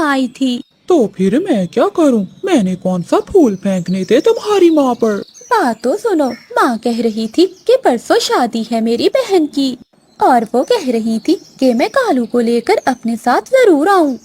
आई थी। तो फिर मैं क्या करूं? मैंने कौन सा फूल फेंकने थे तुम्हारी माँ पर? बात तो सुनो, माँ कह रही थी कि परसों शादी है मेरी बहन की, और वो कह रही थी कि मैं कालू को लेकर अपने साथ जरूर आऊं।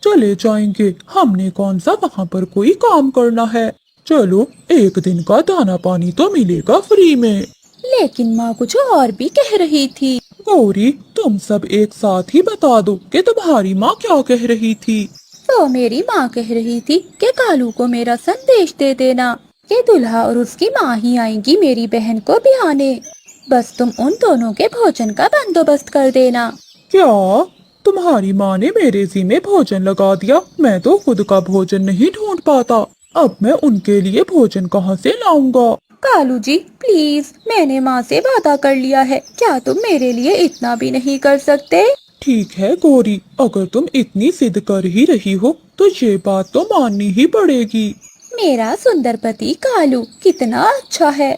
चले जाएंगे, हमने कौन सा वहाँ पर कोई काम करना है। चलो, एक दिन का दाना पानी तो मिलेगा फ्री में। लेकिन माँ कुछ और भी कह रही थी। गौरी, तुम सब एक साथ ही बता दो कि तुम्हारी माँ क्या कह रही थी। तो मेरी माँ कह रही थी कि कालू को मेरा संदेश दे देना कि दूल्हा और उसकी माँ ही आएंगी मेरी बहन को बिहाने। बस तुम उन दोनों के भोजन का बंदोबस्त कर देना। क्या तुम्हारी माँ ने मेरे ज़िम्मे भोजन लगा दिया? मैं तो खुद का भोजन नहीं ढूंढ पाता, अब मैं उनके लिए भोजन कहाँ से लाऊंगा? कालू जी प्लीज, मैंने माँ से वादा कर लिया है, क्या तुम मेरे लिए इतना भी नहीं कर सकते? ठीक है गौरी, अगर तुम इतनी जिद कर ही रही हो तो ये बात तो माननी ही पड़ेगी। मेरा सुंदर पति कालू कितना अच्छा है।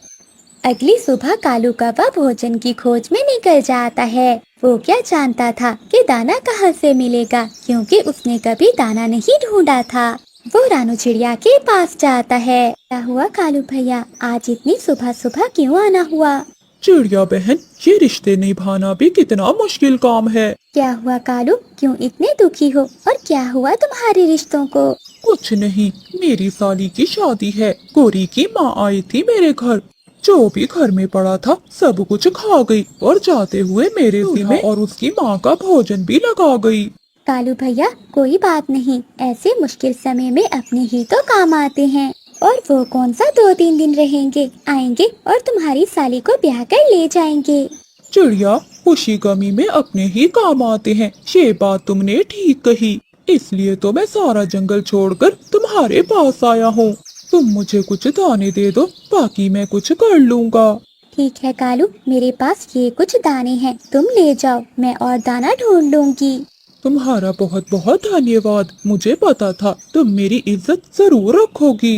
अगली सुबह कालू कौवा भोजन की खोज में निकल जाता है। वो क्या जानता था कि दाना कहाँ से मिलेगा, क्योंकि उसने कभी दाना नहीं ढूंढा था। वो रानू चिड़िया के पास जाता है। क्या हुआ कालू भैया, आज इतनी सुबह सुबह क्यों आना हुआ? चिड़िया बहन, ये रिश्ते निभाना भी कितना मुश्किल काम है। क्या हुआ कालू, क्यों इतने दुखी हो, और क्या हुआ तुम्हारे रिश्तों को? कुछ नहीं, मेरी साली की शादी है। गौरी की माँ आई थी मेरे घर, जो भी घर में पड़ा था सब कुछ खा गई और जाते हुए मेरे ज़िम्मे और उसकी माँ का भोजन भी लगा गई। कालू भैया कोई बात नहीं, ऐसे मुश्किल समय में अपने ही तो काम आते हैं। और वो कौन सा 2-3 दिन रहेंगे, आएंगे और तुम्हारी साली को ब्याह कर ले जाएंगे। चिड़िया, खुशी गमी में अपने ही काम आते हैं, ये बात तुमने ठीक कही। इसलिए तो मैं सारा जंगल छोड़कर तुम्हारे पास आया हूँ। तुम मुझे कुछ दाने दे दो, बाकी मैं कुछ कर लूँगा। ठीक है कालू, मेरे पास ये कुछ दाने हैं, तुम ले जाओ, मैं और दाना ढूंढ लूंगी। तुम्हारा बहुत बहुत धन्यवाद, मुझे पता था तुम मेरी इज्जत जरूर रखोगी।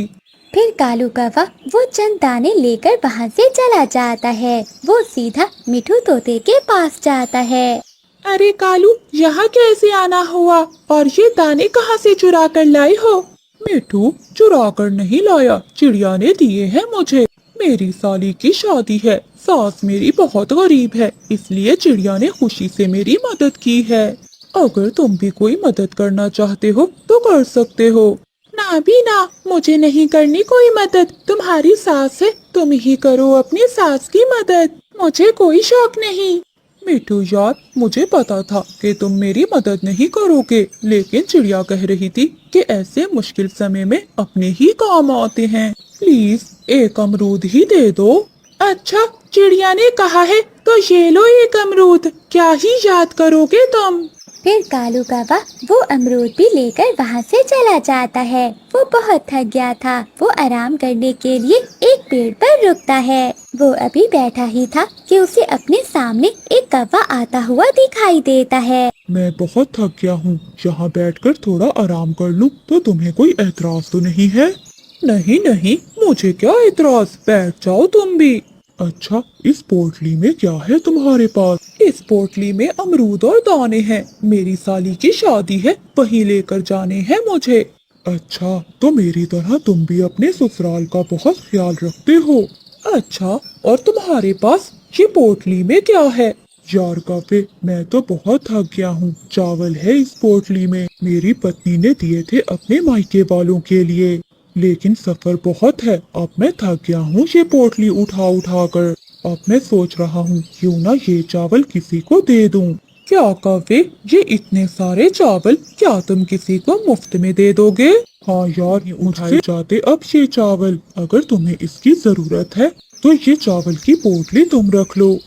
फिर कालू कौवा वो चंद दाने लेकर वहाँ से चला जाता है। वो सीधा मिठू तोते के पास जाता है। अरे कालू, यहाँ कैसे आना हुआ, और ये दाने कहाँ से चुरा कर लाई हो? मिठू, चुरा कर नहीं लाया, चिड़िया ने दिए हैं मुझे। मेरी साली की शादी है, सास मेरी बहुत गरीब है, इसलिए चिड़िया ने खुशी से मेरी मदद की है। अगर तुम भी कोई मदद करना चाहते हो तो कर सकते हो। ना भी ना, मुझे नहीं करनी कोई मदद, तुम्हारी सास है, तुम ही करो अपनी सास की मदद, मुझे कोई शौक नहीं। मिठू यार, मुझे पता था कि तुम मेरी मदद नहीं करोगे, लेकिन चिड़िया कह रही थी कि ऐसे मुश्किल समय में अपने ही काम आते हैं। प्लीज एक अमरूद ही दे दो। अच्छा, चिड़िया ने कहा है तो ये लो एक अमरूद, क्या ही याद करोगे तुम। फिर कालू कौवा वो अमरूद भी लेकर वहाँ से चला जाता है। वो बहुत थक गया था। वो आराम करने के लिए एक पेड़ पर रुकता है। वो अभी बैठा ही था कि उसे अपने सामने एक कौवा आता हुआ दिखाई देता है। मैं बहुत थक गया हूँ, यहाँ बैठकर थोड़ा आराम कर लूँ तो तुम्हें कोई एतराज तो नहीं है? नहीं नहीं, मुझे क्या एतराज, बैठ जाओ तुम भी। अच्छा, इस पोटली में क्या है तुम्हारे पास? इस पोटली में अमरूद और दाने हैं, मेरी साली की शादी है, वहीं लेकर जाने हैं मुझे। अच्छा, तो मेरी तरह तुम भी अपने ससुराल का बहुत ख्याल रखते हो। अच्छा, और तुम्हारे पास ये पोटली में क्या है? यार काफे, मैं तो बहुत थक गया हूँ, चावल है इस पोटली में, मेरी पत्नी ने दिए थे अपने मायके वालों के लिए, लेकिन सफर बहुत है, अब मैं थक गया हूँ ये पोटली उठा उठा कर। अब मैं सोच रहा हूँ क्यों ना ये चावल किसी को दे दूँ। क्या कावे, ये इतने सारे चावल क्या तुम किसी को मुफ्त में दे दोगे? हाँ यार, उठाए जाते अब ये चावल, अगर तुम्हें इसकी जरूरत है तो ये चावल की पोटली तुम रख लो।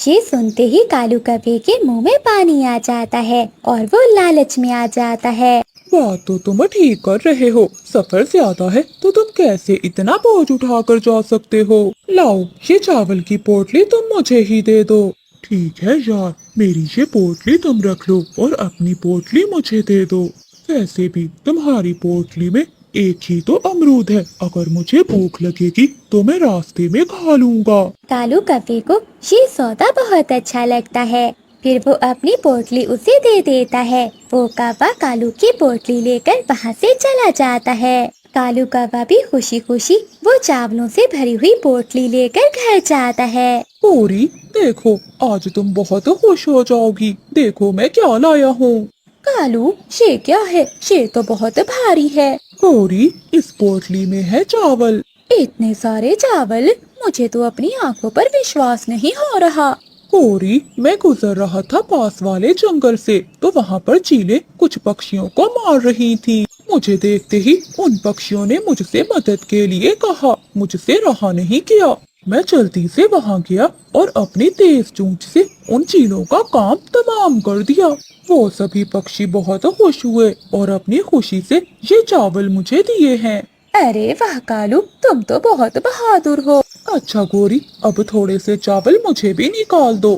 ये सुनते ही कालू कौवे के मुंह में पानी आ जाता है और वो लालच में आ जाता है। बात तो तुम ठीक कर रहे हो, सफर ज्यादा है तो तुम कैसे इतना बोझ उठा कर जा सकते हो। लाओ, ये चावल की पोटली तुम मुझे ही दे दो। ठीक है यार, मेरी ये पोटली तुम रख लो और अपनी पोटली मुझे दे दो। वैसे भी तुम्हारी पोटली में एक ही तो अमरूद है, अगर मुझे भूख लगेगी तो मैं रास्ते में खा लूंगा। कालू कौवे को ये सौदा बहुत अच्छा लगता है। फिर वो अपनी पोटली उसे दे देता है। वो कौवा कालू की पोटली लेकर वहाँ से चला जाता है। कालू कौवा भी खुशी खुशी वो चावलों से भरी हुई पोटली लेकर घर जाता है। गौरी, देखो आज तुम बहुत खुश हो जाओगी। देखो मैं क्या लाया हूँ। कालू, ये क्या है? ये तो बहुत भारी है। गौरी, इस पोटली में है चावल। इतने सारे चावल, मुझे तो अपनी आंखों पर विश्वास नहीं हो रहा। गौरी, मैं गुजर रहा था पास वाले जंगल से, तो वहाँ पर चीलें कुछ पक्षियों को मार रही थी। मुझे देखते ही उन पक्षियों ने मुझसे मदद के लिए कहा। मुझसे रहा नहीं किया। मैं जल्दी से वहाँ गया और अपनी तेज चोंच से उन चीलों का काम तमाम कर दिया। वो सभी पक्षी बहुत खुश हुए और अपनी खुशी से ये चावल मुझे दिए हैं। अरे वाह कालू, तुम तो बहुत बहादुर हो। अच्छा गौरी, अब थोड़े से चावल मुझे भी निकाल दो।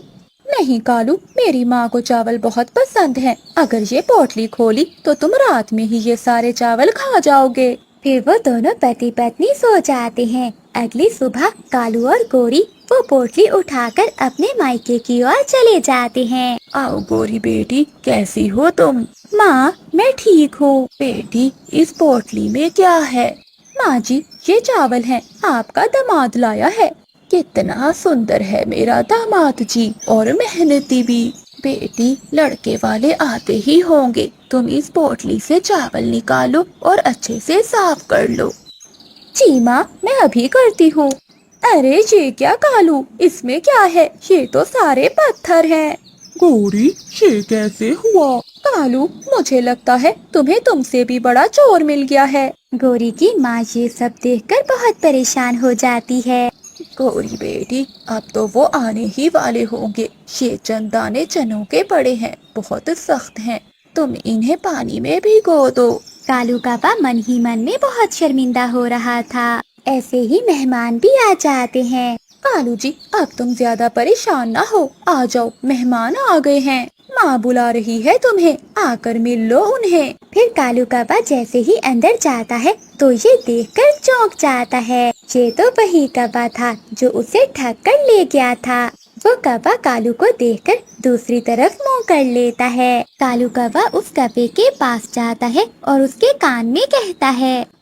नहीं कालू, मेरी माँ को चावल बहुत पसंद है। अगर ये पोटली खोली तो तुम रात में ही ये सारे चावल खा जाओगे। फिर वो दोनों पति पत्नी सो जाते हैं। अगली सुबह कालू और गौरी वो पोटली उठाकर अपने मायके की ओर चले जाते हैं। आओ गौरी बेटी, कैसी हो तुम? माँ, मैं ठीक हूँ। बेटी, इस पोटली में क्या है? माँ जी, ये चावल है, आपका दामाद लाया है। कितना सुंदर है मेरा दामाद जी, और मेहनती भी। बेटी, लड़के वाले आते ही होंगे। तुम इस पोटली से चावल निकालो और अच्छे से साफ कर लो। जी माँ, मैं अभी करती हूँ। अरे ये क्या कालू, इसमें क्या है? ये तो सारे पत्थर हैं। गौरी, ये कैसे हुआ? कालू, मुझे लगता है तुम्हें तुमसे भी बड़ा चोर मिल गया है। गौरी की माँ ये सब देखकर बहुत परेशान हो जाती है। गौरी बेटी, अब तो वो आने ही वाले होंगे। ये चंद दाने चनों के पड़े हैं, बहुत सख्त हैं। तुम इन्हें पानी में भिगो दो। कालू काका मन ही मन में बहुत शर्मिंदा हो रहा था। ऐसे ही मेहमान भी आ जाते हैं। कालू जी, अब तुम ज्यादा परेशान ना हो। आ जाओ, मेहमान आ गए हैं। माँ बुला रही है तुम्हें, आकर मिल लो उन्हें। फिर कालू कौवा जैसे ही अंदर जाता है तो ये देखकर चौंक जाता है। ये तो वही कौवा था जो उसे ठग कर ले गया था। वो कौवा कालू को देखकर दूसरी तरफ मुंह कर लेता है। कालू कौवा उस कौवे के पास जाता है और उसके कान में कहता है,